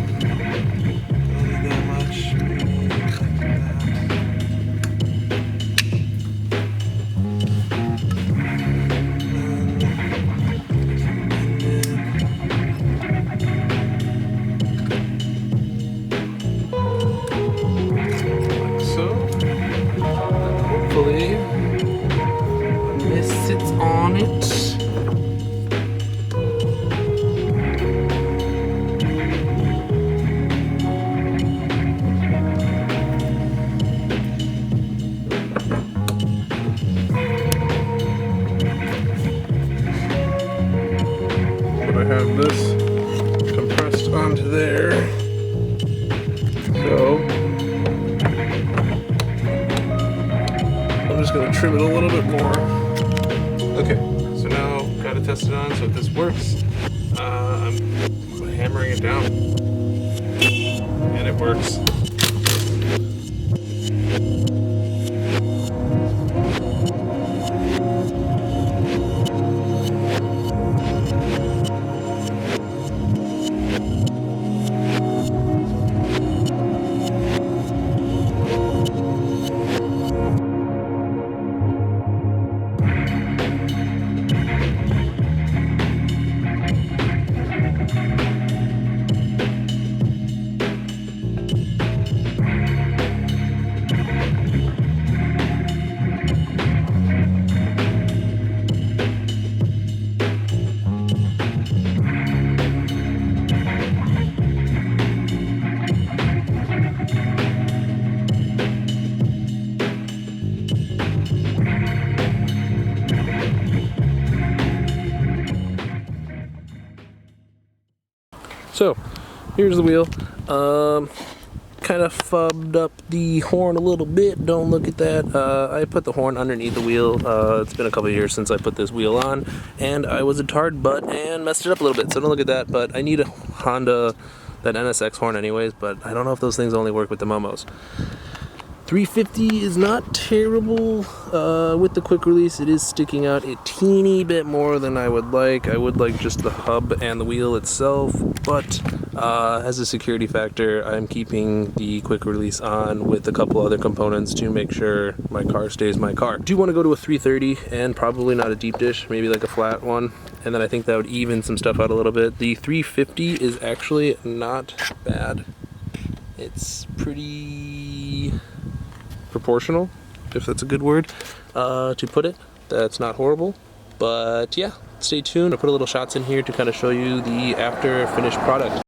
Don't need that much. Maybe like that. Like so. And hopefully this sits on it. I have this compressed onto there, so I'm just going to trim it a little bit more. Okay, so now got it tested on, so if this works, I'm hammering it down, and it works. So, here's the wheel. Kind of fubbed up the horn a little bit. Don't look at that. I put the horn underneath the wheel. It's been a couple of years since I put this wheel on, and I was a tard butt and messed it up a little bit. So don't look at that. But I need a Honda, that NSX horn anyways. But I don't know if those things only work with the Momos. 350 is not terrible with the quick release. It is sticking out a teeny bit more than I would like. I would like just the hub and the wheel itself, but as a security factor, I'm keeping the quick release on with a couple other components to make sure my car stays my car. Do want to go to a 330 and probably not a deep dish, maybe like a flat one, and then I think that would even some stuff out a little bit. The 350 is actually not bad. It's pretty proportional, if that's a good word to put it. That's not horrible, but yeah, stay tuned. I put a little shots in here to kind of show you the after finished product.